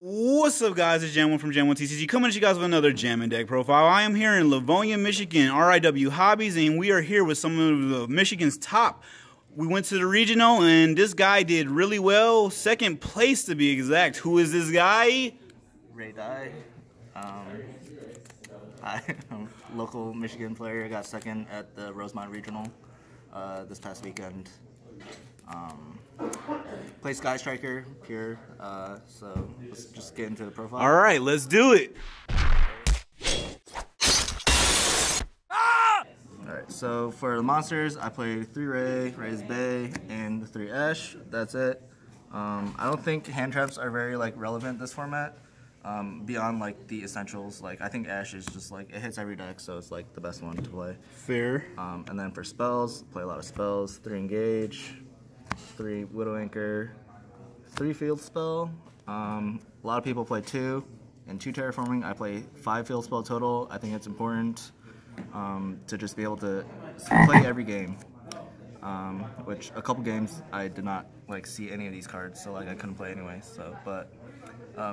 What's up, guys? It's Jam1 from Jam1TCG coming at you guys with another Jamming Deck Profile. I am here in Livonia, Michigan, RIW Hobbies, and we are here with some of Michigan's top. We went to the regional, and this guy did really well. Second place, to be exact. Who is this guy? Ray Dai. I'm a local Michigan player. Got second at the Rosemont Regional this past weekend. Play Sky Striker, pure. So let's just get into the profile. All right, let's do it. Alright, so for the monsters, I play 3 Ray, Ray's Bay, and 3 Ash. That's it. I don't think hand traps are very relevant this format. Beyond the essentials, I think Ash is just it hits every deck, so it's the best one to play. Fair. And then for spells, play a lot of spells. 3 Engage, 3 Widow Anchor, 3 Field Spell. A lot of people play 2 and 2 Terraforming. I play 5 Field Spell total. I think it's important to just be able to play every game. Which a couple games I did not see any of these cards, so I couldn't play anyway. So, but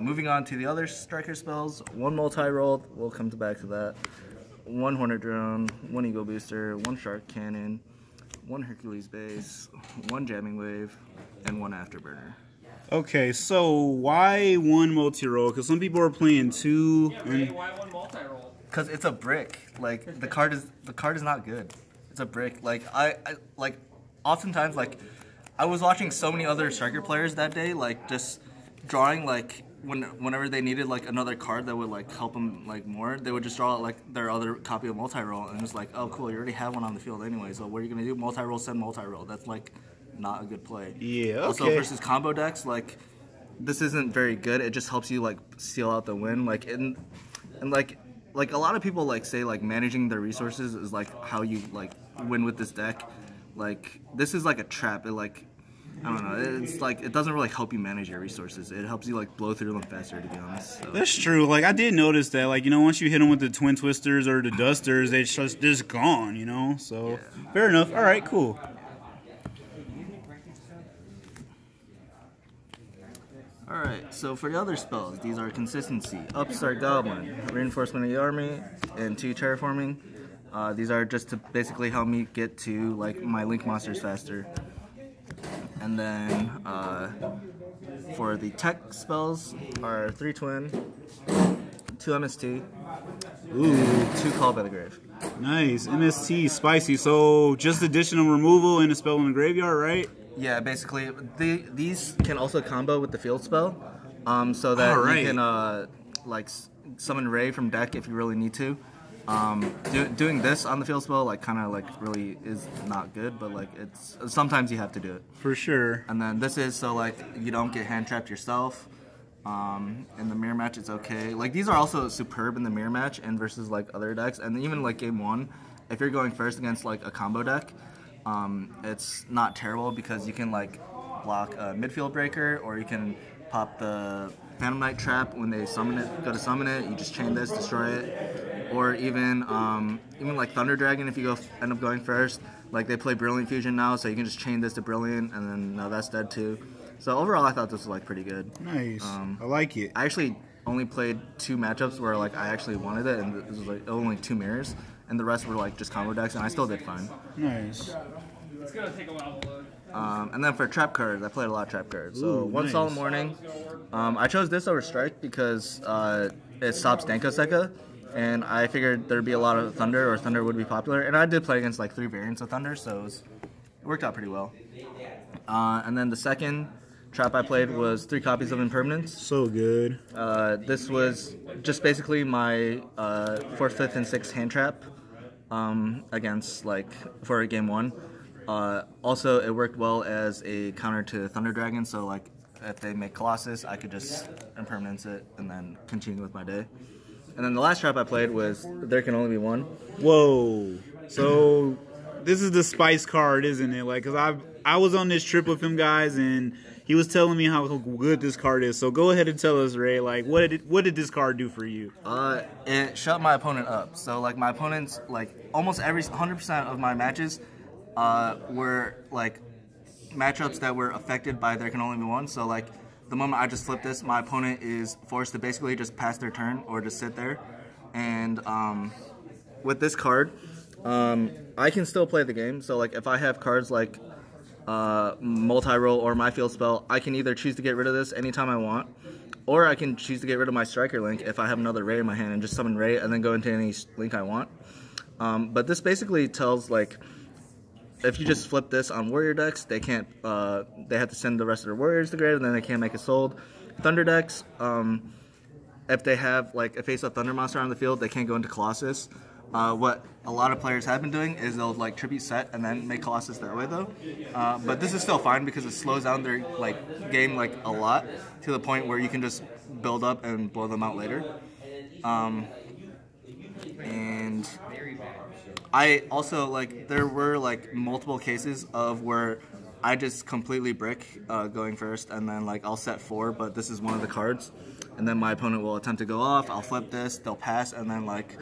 moving on to the other striker spells, 1 multi-roll. We'll come back to that. 1 Hornet Drone, 1 Eagle Booster, 1 Shark Cannon, 1 Hercules Base, 1 Jamming Wave, and 1 Afterburner. Okay, so why 1 multi-roll? Because some people are playing 2. Yeah, Ray, why 1 multi-roll? Because it's a brick. The card is not good. It's a brick. Oftentimes I was watching so many other striker players that day, just drawing whenever they needed another card that would help them more, they would just draw their other copy of multi-roll, and it's oh cool, you already have one on the field anyway, so what are you gonna do? Multi-roll, send multi-roll. That's not a good play. Yeah, okay. Also versus combo decks, this isn't very good. It just helps you seal out the win. A lot of people say managing their resources is how you win with this deck. This is a trap. I don't know, it's it doesn't really help you manage your resources. It helps you blow through them faster, to be honest. So. That's true. I did notice that, once you hit them with the Twin Twisters or the Dusters, they're just gone, so yeah. Fair enough. All right, cool. Alright, so for the other spells, these are Consistency, Upstart Goblin, Reinforcement of the Army, and 2 Terraforming. These are just to basically help me get to my Link monsters faster. And then for the tech spells are 3 Twin, 2 MST, ooh, 2 Call by the Grave. Nice, MST, spicy. So just additional removal and a spell in the graveyard, right? Yeah, basically, these can also combo with the field spell, so that you can summon Ray from deck if you really need to. Doing this on the field spell really is not good, but it's sometimes you have to do it. For sure. And then this is so you don't get hand trapped yourself. In the mirror match, it's okay. These are also superb in the mirror match and versus other decks, and even game 1, if you're going first against a combo deck. It's not terrible because you can block a midfield breaker, or you can pop the Phantom Knight trap when they summon it. Go to summon it, you just chain this, destroy it, or even Thunder Dragon if you end up going first. They play Brilliant Fusion now, so you can just chain this to Brilliant, and then no, that's dead too. So overall, I thought this was pretty good. Nice, I like it. I actually only played 2 matchups where I actually wanted it, and this was only 2 mirrors. And the rest were just combo decks, and I still did fine. Nice. It's gonna take a while to load. And then for trap cards, I played a lot of trap cards. So 1 Solemn Warning. I chose this over Strike because it stops Danko Sekka, and I figured there'd be a lot of Thunder, or Thunder would be popular. And I did play against 3 variants of Thunder, so it worked out pretty well. And then the second trap I played was 3 copies of Impermanence. So good. This was just basically my 4th, 5th, and 6th hand trap. Against for game 1. Also, it worked well as a counter to Thunder Dragon, so if they make Colossus, I could just Impermanence it and then continue with my day. And then the last trap I played was There Can Only Be One. Whoa! So this is the spice card, isn't it? Cause I was on this trip with him, guys, and he was telling me how good this card is. So go ahead and tell us, Ray. What did this card do for you? It shut my opponent up. So my opponents, almost every 100% of my matches were matchups that were affected by There Can Only Be One. So the moment I just flip this, my opponent is forced to basically just pass their turn or just sit there. And with this card, I can still play the game. So like if I have cards like multi-roll or my field spell, I can either choose to get rid of this anytime I want, or I can choose to get rid of my striker link if I have another Ray in my hand and just summon Ray and then go into any link I want. But this basically tells, like, if you just flip this on warrior decks, they can't, they have to send the rest of their warriors to grave, and then they can't make a sold. Thunder decks, if they have like a face-up thunder monster on the field, they can't go into Colossus. What a lot of players have been doing is they'll like tribute set and then make Colossus that way though. But this is still fine because it slows down their like game like a lot to the point where you can just build up and blow them out later. And I also, like, there were like multiple cases of where I just completely brick going first, and then like I'll set 4, but this is one of the cards, and then my opponent will attempt to go off. I'll flip this, they'll pass, and then like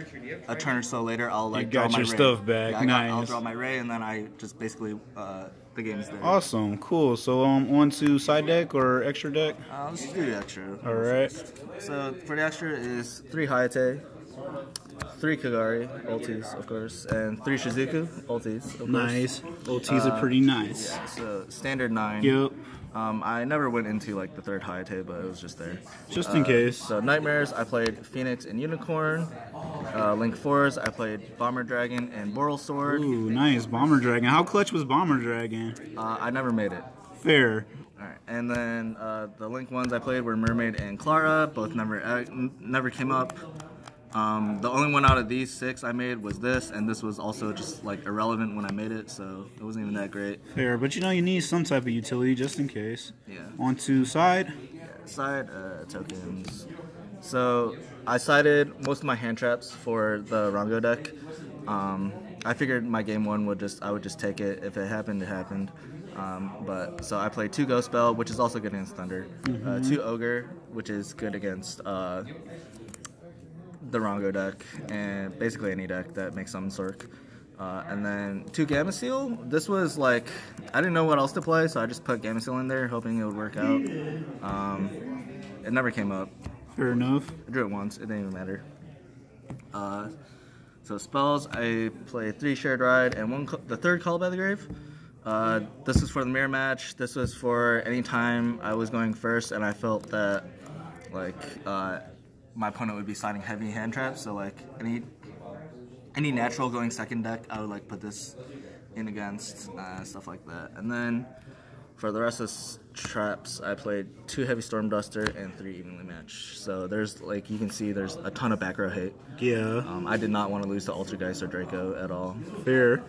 a turn or so later, I'll like draw my Ray. You got your stuff back. Yeah, nice. I'll draw my Ray, and then I just basically the game's there. Awesome, cool. So on to side deck or extra deck? Let's do the extra. All right. So for the extra is 3 Hayate, 3 Kagari, ultis, of course, and 3 Shizuku, ultis, of course. Nice. Ultis are pretty nice. Yeah, so standard 9. Yep. I never went into like the 3rd Hayate, but it was just there. Just in case. So Nightmares, I played Phoenix and Unicorn. Link 4s, I played Bomber Dragon and Boral Sword. Ooh, nice. Bomber Dragon. How clutch was Bomber Dragon? I never made it. Fair. Alright, and then the Link ones I played were Mermaid and Clara. Both never came up. The only one out of these 6 I made was this, and this was also just like irrelevant when I made it, so it wasn't even that great. Fair, but you know you need some type of utility just in case. Yeah. On to side. Yeah, side tokens. So I sided most of my hand traps for the Rango deck. I figured my game 1 I would just take it. If it happened, it happened. But so I played 2 Ghost Spell, which is also good against Thunder. 2 Ogre, which is good against the Rango deck, and basically any deck that makes summon Sork. And then 2 Gamma Seal. This was like, I didn't know what else to play, so I just put Gamma Seal in there, hoping it would work out. It never came up. Fair enough. I drew it once, it didn't even matter. So spells, I played 3 Shared Ride and the 3rd Call by the Grave. This was for the mirror match. This was for any time I was going first and I felt that like my opponent would be siding heavy hand traps, so like any natural going second deck, I would like put this in against, stuff like that. And then for the rest of traps, I played 2 Heavy Storm Duster and 3 Evenly Matched. So there's, like, you can see there's a ton of back row hate. Yeah. I did not want to lose to Ultrageist or Draco at all. Fair.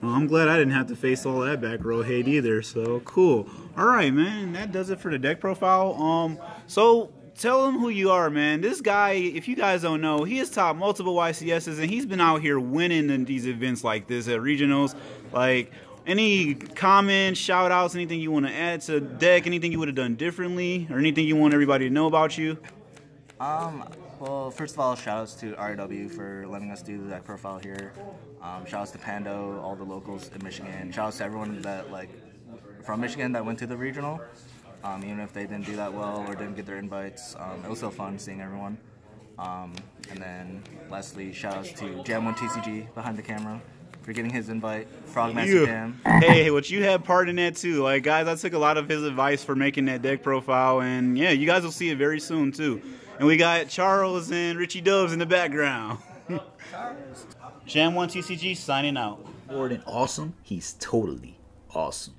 Well, I'm glad I didn't have to face all that back row hate either, so cool. All right, man, that does it for the deck profile. So tell them who you are, man. This guy, if you guys don't know, he has taught multiple YCSs, and he's been out here winning in these events like this at regionals. Like, any comments, shout outs, anything you want to add to the deck, anything you would have done differently, or anything you want everybody to know about you? Well, first of all, shout outs to RW for letting us do the deck profile here. Shout outs to Pando, all the locals in Michigan. Shout outs to everyone that, like, from Michigan that went to the regional. Even if they didn't do that well or didn't get their invites. It was so fun seeing everyone. And then lastly, shout outs to Jam1TCG behind the camera for getting his invite. Frogmaster Jam. Hey, what you had part in that too. Like, guys, I took a lot of his advice for making that deck profile, and yeah, you guys will see it very soon too. And we got Charles and Richie Dubs in the background. Jam1TCG signing out. More than awesome, he's totally awesome.